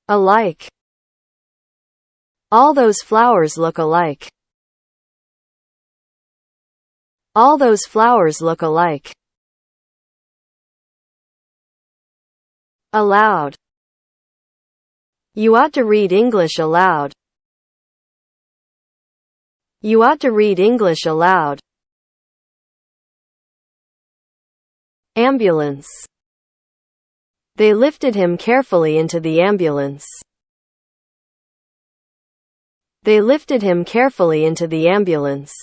Alike. All those flowers look alike. All those flowers look alike. Aloud. You ought to read English aloud. You ought to read English aloud. Ambulance. They lifted him carefully into the ambulance. They lifted him carefully into the ambulance.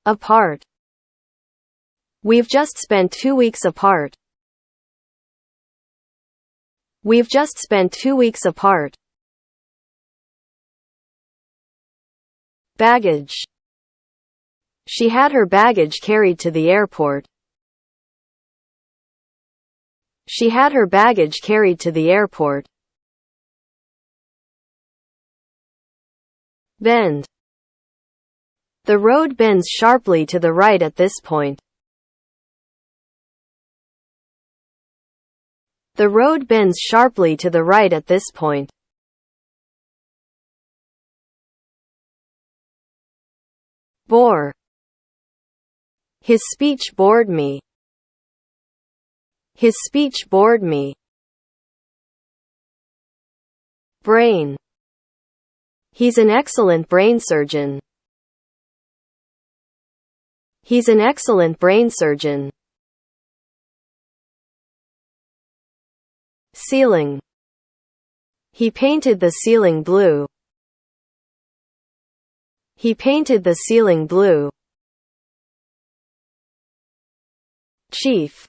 Apart. We've just spent 2 weeks apart. We've just spent 2 weeks apart. Baggage. She had her baggage carried to the airport. She had her baggage carried to the airport. Bend. The road bends sharply to the right at this point. The road bends sharply to the right at this point. Bore. His speech bored me. His speech bored me. Brain. He's an excellent brain surgeon. He's an excellent brain surgeon. Ceiling. He painted the ceiling blue. He painted the ceiling blue. Chief.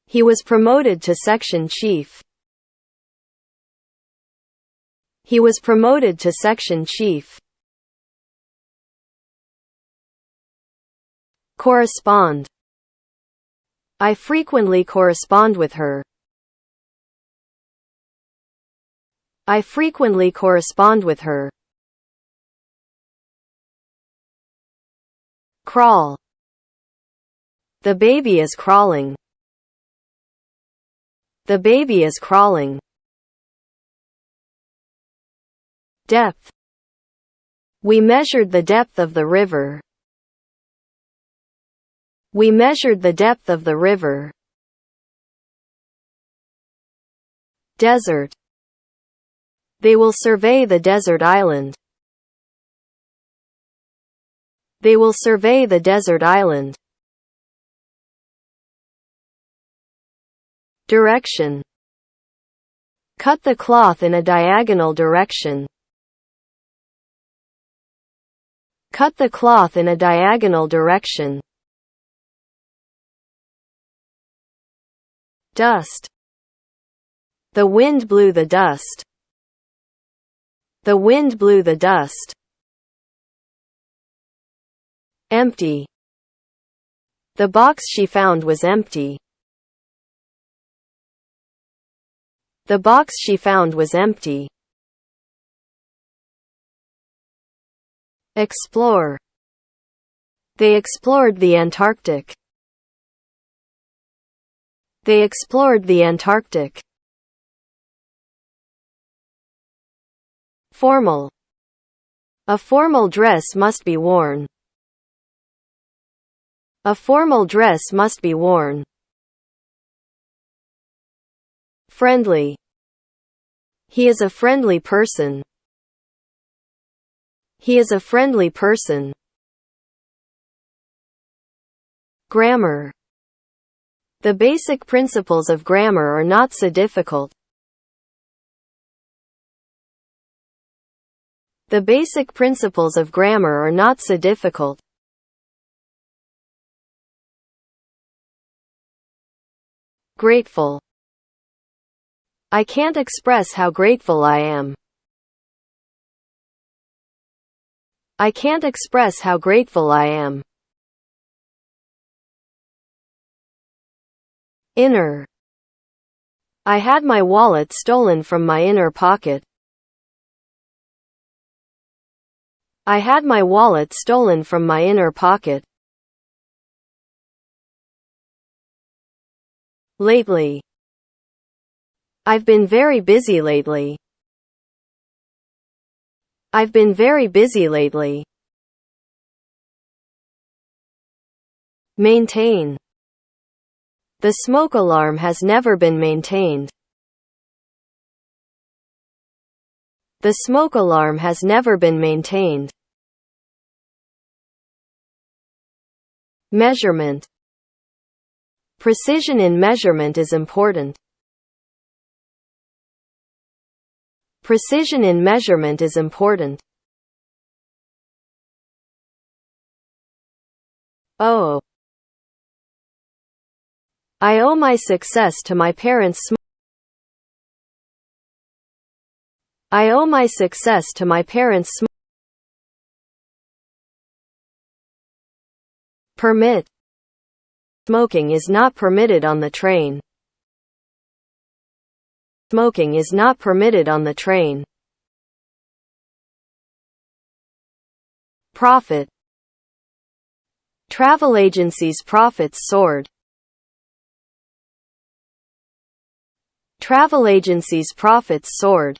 He was promoted to section chief. He was promoted to section chief. Correspond. I frequently correspond with her. I frequently correspond with her. Crawl. The baby is crawling. The baby is crawling. Depth. We measured the depth of the river. We measured the depth of the river. Desert. They will survey the desert island. They will survey the desert island. Direction. Cut the cloth in a diagonal direction. Cut the cloth in a diagonal direction. Dust. The wind blew the dust. The wind blew the dust. Empty. The box she found was empty. The box she found was empty. Explore. They explored the Antarctic. They explored the Antarctic. Formal. A formal dress must be worn. A formal dress must be worn. Friendly. He is a friendly person. He is a friendly person. Grammar. The basic principles of grammar are not so difficult. The basic principles of grammar are not so difficult. Grateful. I can't express how grateful I am. I can't express how grateful I am. Inner. I had my wallet stolen from my inner pocket. I had my wallet stolen from my inner pocket. Lately. I've been very busy lately. I've been very busy lately. Maintain. The smoke alarm has never been maintained. The smoke alarm has never been maintained. Measurement. Precision in measurement is important. Precision in measurement is important. Oh. I owe my success to my parents. I owe my success to my parents. Permit. Smoking is not permitted on the train. Smoking is not permitted on the train. Profit. Travel agencies' profits soared. Travel agencies' profits soared.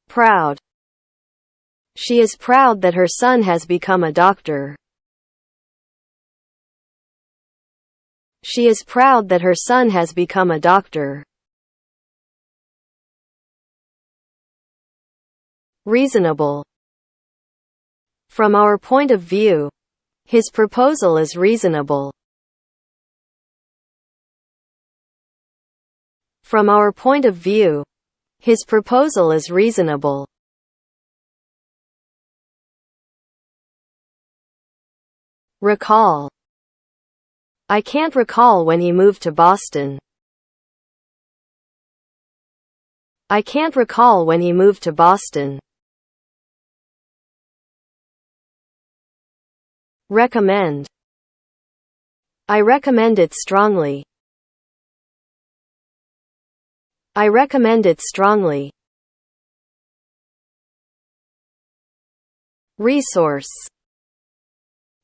Proud. She is proud that her son has become a doctor. She is proud that her son has become a doctor. Reasonable. From our point of view, his proposal is reasonable. From our point of view, his proposal is reasonable. Recall. I can't recall when he moved to Boston. I can't recall when he moved to Boston. Recommend. I recommend it strongly. I recommend it strongly. Resource.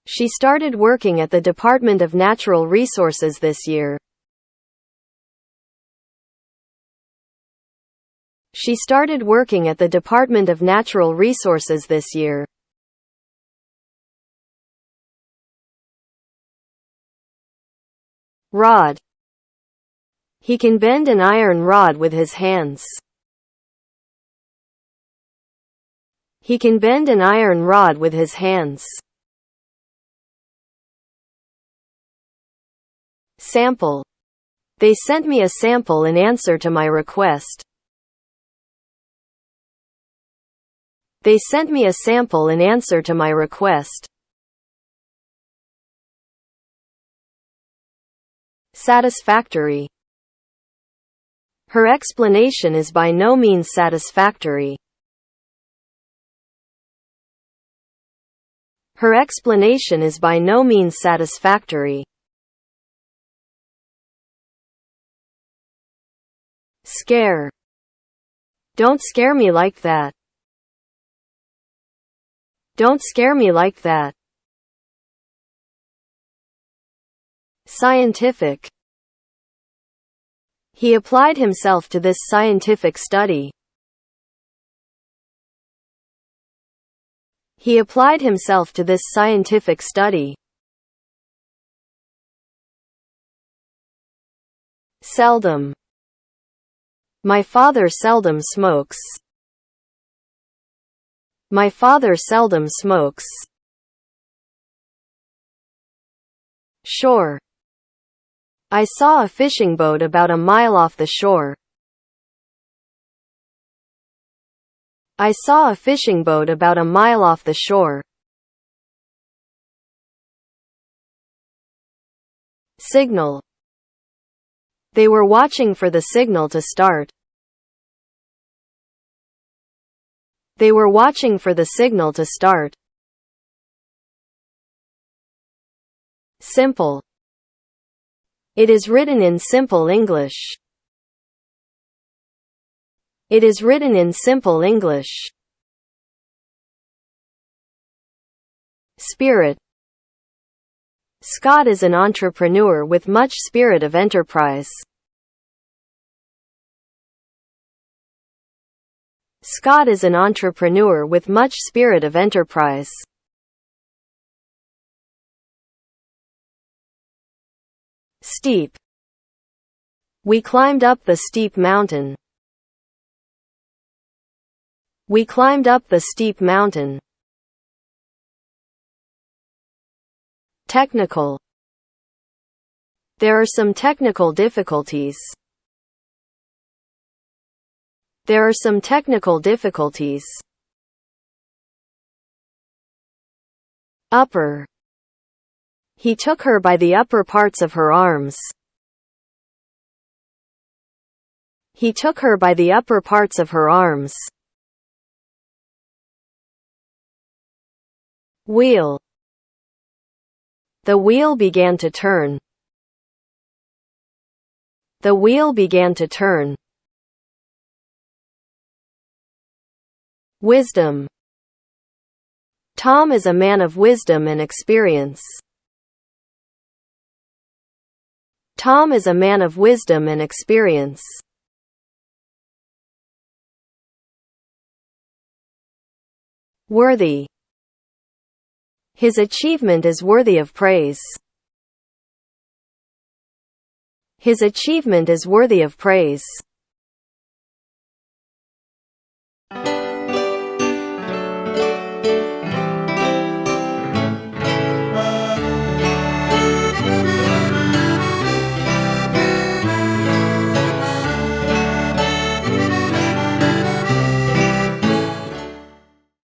She started working at the Department of Natural Resources this year. She started working at the Department of Natural Resources this year. Rod. He can bend an iron rod with his hands. He can bend an iron rod with his hands. Sample. They sent me a sample in answer to my request. They sent me a sample in answer to my request. Satisfactory. Her explanation is by no means satisfactory. Her explanation is by no means satisfactory. Scare. Don't scare me like that. Don't scare me like that. Scientific. He applied himself to this scientific study. He applied himself to this scientific study. Seldom. My father seldom smokes. My father seldom smokes. Shore. I saw a fishing boat about a mile off the shore. I saw a fishing boat about a mile off the shore. Signal. They were watching for the signal to start. They were watching for the signal to start. Simple. It is written in simple English. It is written in simple English. Spirit. Scott is an entrepreneur with much spirit of enterprise. Scott is an entrepreneur with much spirit of enterprise. Steep. We climbed up the steep mountain. We climbed up the steep mountain. Technical. There are some technical difficulties. There are some technical difficulties. Upper. He took her by the upper parts of her arms. He took her by the upper parts of her arms. Wheel. The wheel began to turn. The wheel began to turn. Wisdom. Tom is a man of wisdom and experience. Tom is a man of wisdom and experience. Worthy. His achievement is worthy of praise. His achievement is worthy of praise.